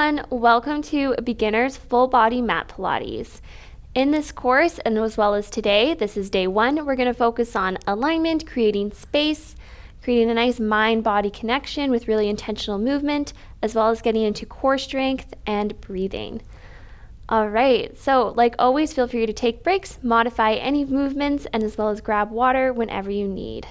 everyone, welcome to Beginner's Full Body Mat Pilates. In this course, and as well as today, this is day 1, we're going to focus on alignment, creating space, creating a nice mind-body connection with really intentional movement, as well as getting into core strength and breathing. All right, so like always, feel free to take breaks, modify any movements, and as well as grab water whenever you need.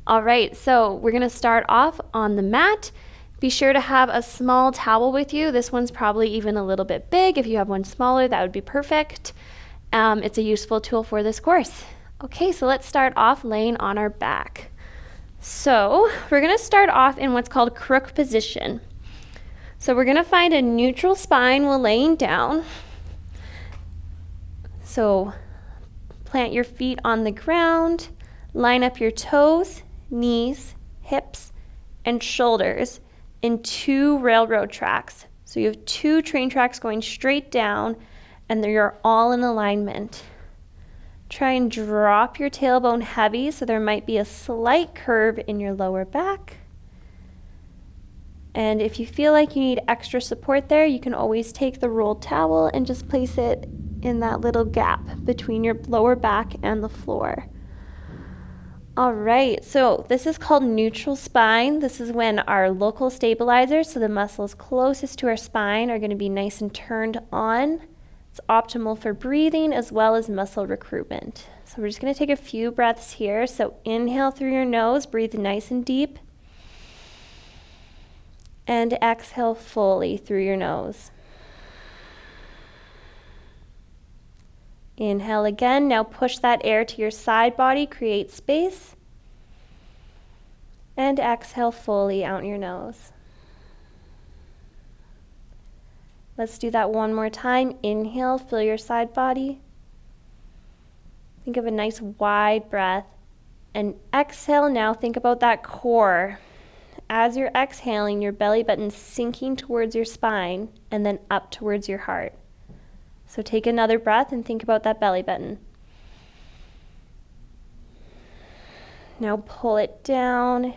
All right, so we're going to start off on the mat. Be sure to have a small towel with you. This one's probably even a little bit big. If you have one smaller, that would be perfect. It's a useful tool for this course. Okay, so let's start off laying on our back. So we're going to start off in what's called crook position. So we're going to find a neutral spine while laying down. So plant your feet on the ground, line up your toes, knees, hips, and shoulders in 2 railroad tracks. So you have 2 train tracks going straight down, and you're all in alignment. Try and drop your tailbone heavy, so there might be a slight curve in your lower back. And if you feel like you need extra support there, you can always take the rolled towel and just place it in that little gap between your lower back and the floor. All right, so this is called neutral spine. This is when our local stabilizers, so the muscles closest to our spine, are going to be nice and turned on. It's optimal for breathing as well as muscle recruitment. So we're just going to take a few breaths here. So inhale through your nose, breathe nice and deep. And exhale fully through your nose. Inhale again. Now push that air to your side body, create space. And exhale fully out your nose. Let's do that one more time. Inhale, fill your side body. Think of a nice wide breath. And exhale, now think about that core. As you're exhaling, your belly button sinking towards your spine and then up towards your heart. So take another breath and think about that belly button. Now pull it down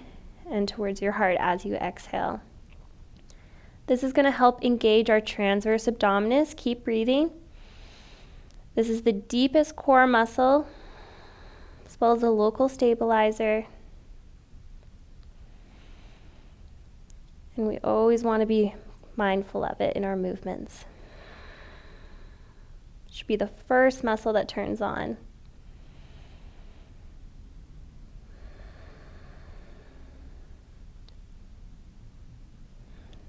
and towards your heart as you exhale. This is going to help engage our transverse abdominis. Keep breathing. This is the deepest core muscle, as well as a local stabilizer. And we always want to be mindful of it in our movements. It should be the first muscle that turns on.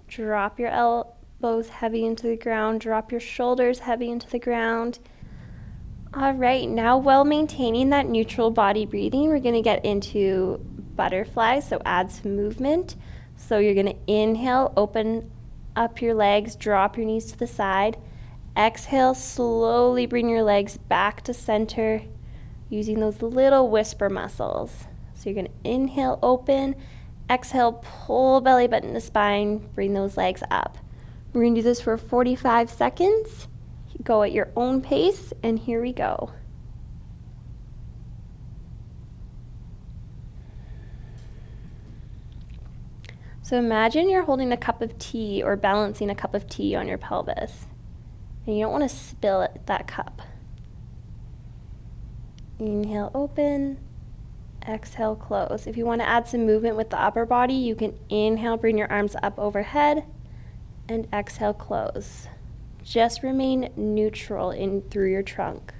Drop your elbows heavy into the ground. Drop your shoulders heavy into the ground. All right, now while maintaining that neutral body breathing, we're going to get into butterfly, so add some movement. So you're going to inhale, open up your legs, drop your knees to the side. Exhale, slowly bring your legs back to center using those little whisper muscles. So you're going to inhale, open. Exhale, pull belly button to spine, bring those legs up. We're going to do this for 45 seconds. Go at your own pace, and here we go. So imagine you're holding a cup of tea or balancing a cup of tea on your pelvis, and you don't want to spill that cup. Inhale, open. Exhale, close. If you want to add some movement with the upper body, you can inhale, bring your arms up overhead, and exhale, close. Just remain neutral in through your trunk.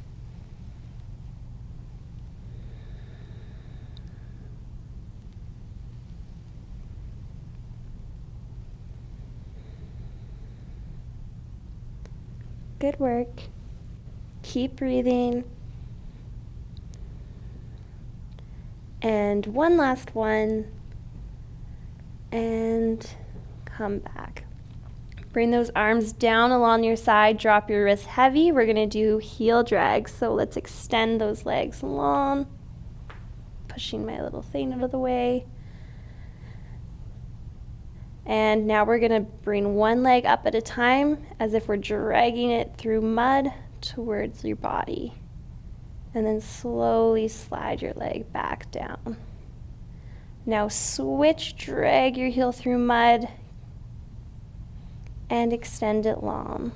Good work. Keep breathing. And one last one, and come back. Bring those arms down along your side, drop your wrists heavy. We're gonna do heel drags, so let's extend those legs long. Pushing my little thing out of the way. And now we're gonna bring one leg up at a time as if we're dragging it through mud towards your body. And then slowly slide your leg back down. Now switch, drag your heel through mud. and extend it long.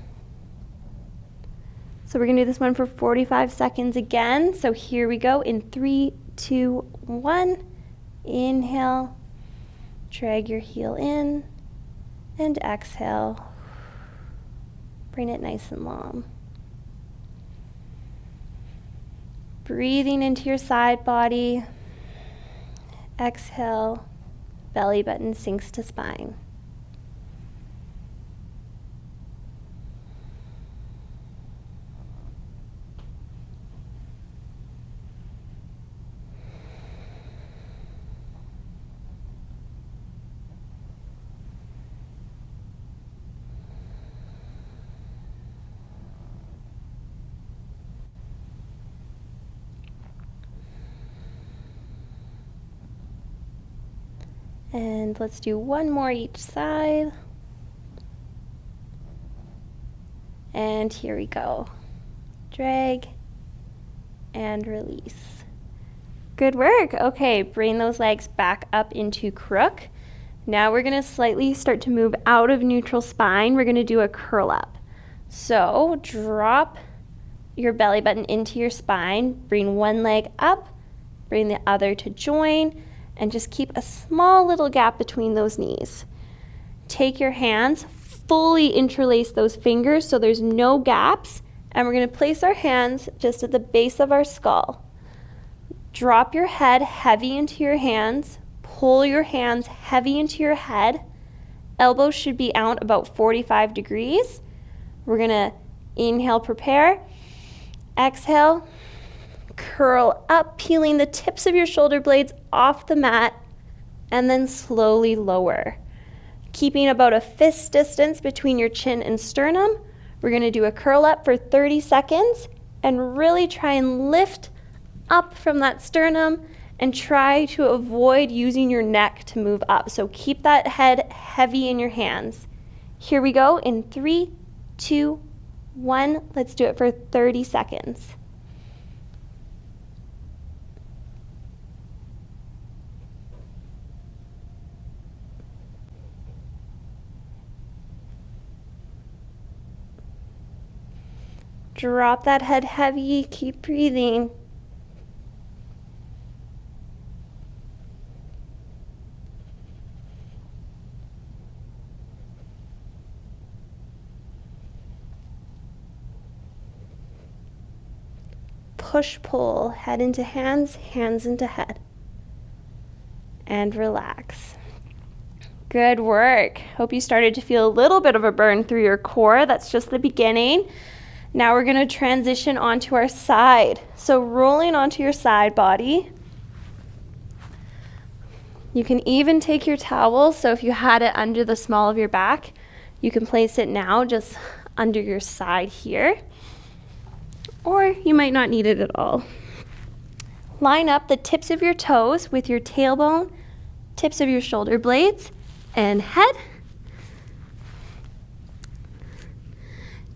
So we're gonna do this one for 45 seconds again. So here we go in 3, 2, 1. Inhale, drag your heel in, and exhale. Bring it nice and long. Breathing into your side body. Exhale, belly button sinks to spine. And let's do one more each side. And here we go. Drag and release. Good work. Okay, bring those legs back up into crook. Now we're gonna slightly start to move out of neutral spine. We're gonna do a curl up. So drop your belly button into your spine, bring one leg up, bring the other to join, and just keep a small little gap between those knees. Take your hands, fully interlace those fingers so there's no gaps, and we're gonna place our hands just at the base of our skull. Drop your head heavy into your hands, pull your hands heavy into your head. Elbows should be out about 45 degrees. We're gonna inhale, prepare, exhale, curl up, peeling the tips of your shoulder blades off the mat, and then slowly lower. Keeping about a fist distance between your chin and sternum, we're gonna do a curl up for 30 seconds and really try and lift up from that sternum and try to avoid using your neck to move up. So keep that head heavy in your hands. Here we go in 3, 2, 1. Let's do it for 30 seconds. Drop that head heavy, keep breathing. Push, pull, head into hands, hands into head. And relax. Good work. Hope you started to feel a little bit of a burn through your core. That's just the beginning. Now we're gonna transition onto our side. So rolling onto your side body. You can even take your towel, so if you had it under the small of your back, you can place it now just under your side here. Or you might not need it at all. Line up the tips of your toes with your tailbone, tips of your shoulder blades, and head.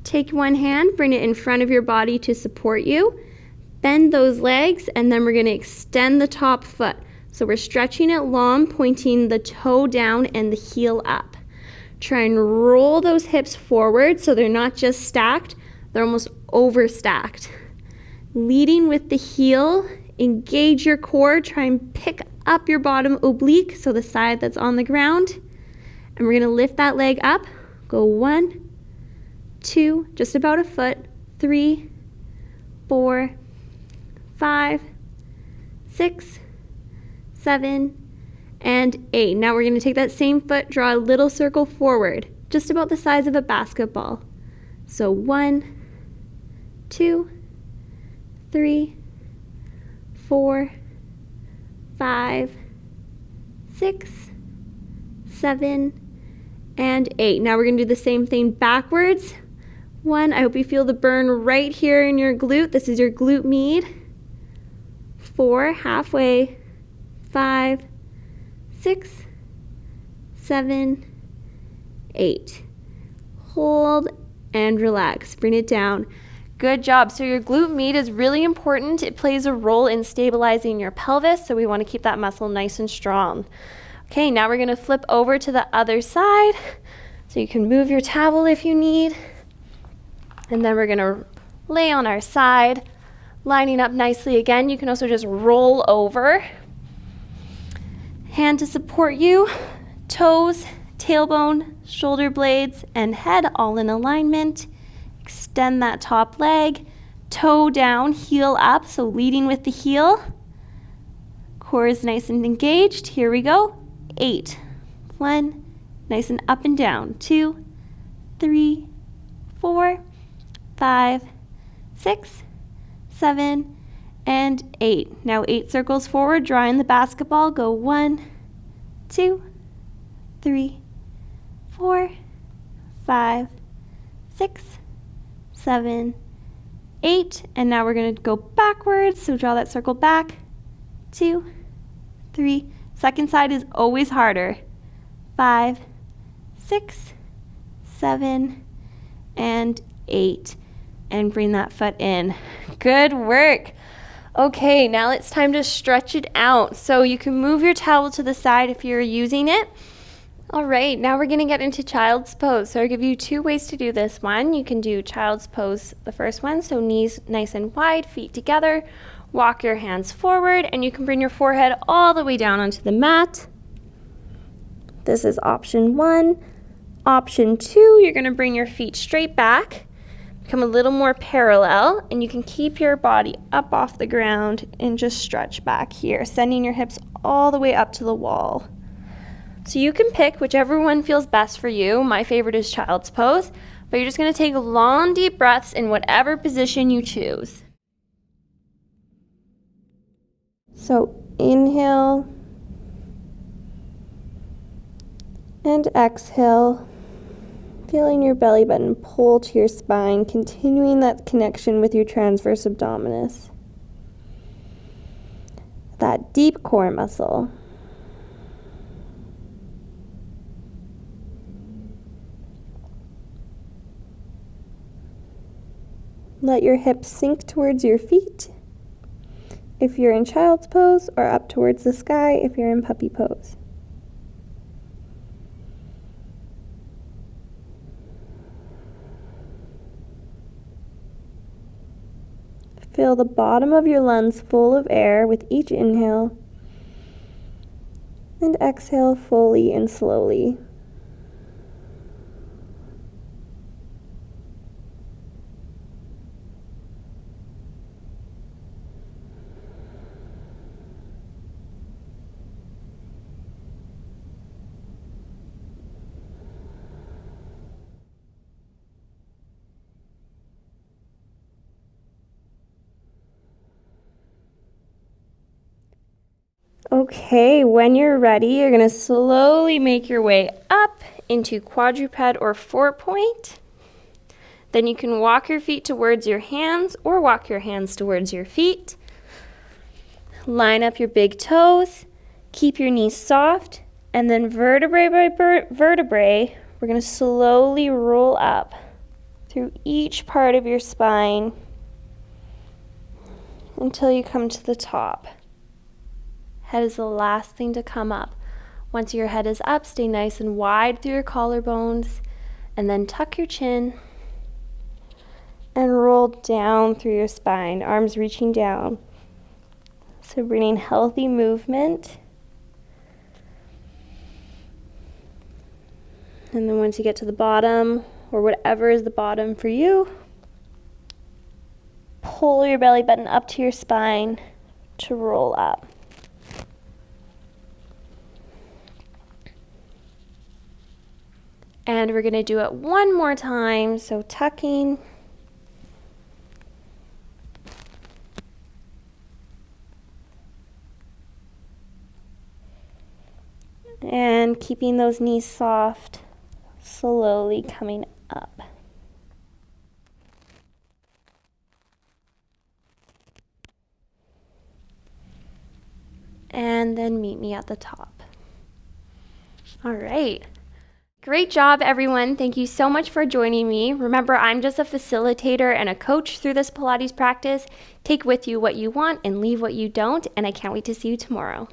Take one hand, bring it in front of your body to support you. Bend those legs, and then we're gonna extend the top foot. So we're stretching it long, pointing the toe down and the heel up. Try and roll those hips forward so they're not just stacked, they're almost overstacked. Leading with the heel, engage your core, try and pick up your bottom oblique, so the side that's on the ground. And we're gonna lift that leg up, go 1, 2, just about a foot, 3, 4, 5, 6, 7, and 8. Now we're going to take that same foot, draw a little circle forward, just about the size of a basketball. So 1, 2, 3, 4, 5, 6, 7, and 8. Now we're going to do the same thing backwards. 1, I hope you feel the burn right here in your glute. This is your glute med. 4, halfway. 5, 6, 7, 8. Hold and relax. Bring it down. Good job. So your glute med is really important. It plays a role in stabilizing your pelvis, so we want to keep that muscle nice and strong. Okay, now we're going to flip over to the other side. So you can move your towel if you need. And then we're gonna lay on our side, lining up nicely again. You can also just roll over. Hand to support you, toes, tailbone, shoulder blades, and head all in alignment. Extend that top leg, toe down, heel up, so leading with the heel. Core is nice and engaged. Here we go. 8. 1, nice and up and down. 2, 3, 4, 5, 6, 7, and 8. Now 8 circles forward, drawing the basketball. Go 1, 2, 3, 4, 5, 6, 7, 8. And now we're going to go backwards. So draw that circle back. 2, 3. Second side is always harder. 5, 6, 7, and 8. And bring that foot in. Good work. Okay, now it's time to stretch it out. So you can move your towel to the side if you're using it. All right, now we're gonna get into child's pose. So I'll give you 2 ways to do this one. You can do child's pose, the first one, so knees nice and wide, feet together. Walk your hands forward, and you can bring your forehead all the way down onto the mat. This is option 1. Option 2, you're gonna bring your feet straight back, become a little more parallel, and you can keep your body up off the ground and just stretch back here, sending your hips all the way up to the wall. So you can pick whichever one feels best for you. My favorite is child's pose, but you're just gonna take long, deep breaths in whatever position you choose. So inhale and exhale, feeling your belly button pull to your spine, continuing that connection with your transverse abdominis, that deep core muscle. Let your hips sink towards your feet if you're in child's pose, or up towards the sky if you're in puppy pose. Fill the bottom of your lungs full of air with each inhale, and exhale fully and slowly. Okay, when you're ready, you're going to slowly make your way up into quadruped or 4-point. Then you can walk your feet towards your hands or walk your hands towards your feet. Line up your big toes, keep your knees soft, and then vertebrae by vertebrae, we're going to slowly roll up through each part of your spine until you come to the top. Head is the last thing to come up. Once your head is up, stay nice and wide through your collarbones, and then tuck your chin and roll down through your spine, arms reaching down. So bringing healthy movement. And then once you get to the bottom, or whatever is the bottom for you, pull your belly button up to your spine to roll up. And we're going to do it one more time. So tucking. And keeping those knees soft, slowly coming up. And then meet me at the top. All right. Great job, everyone. Thank you so much for joining me. Remember, I'm just a facilitator and a coach through this Pilates practice. Take with you what you want and leave what you don't, and I can't wait to see you tomorrow.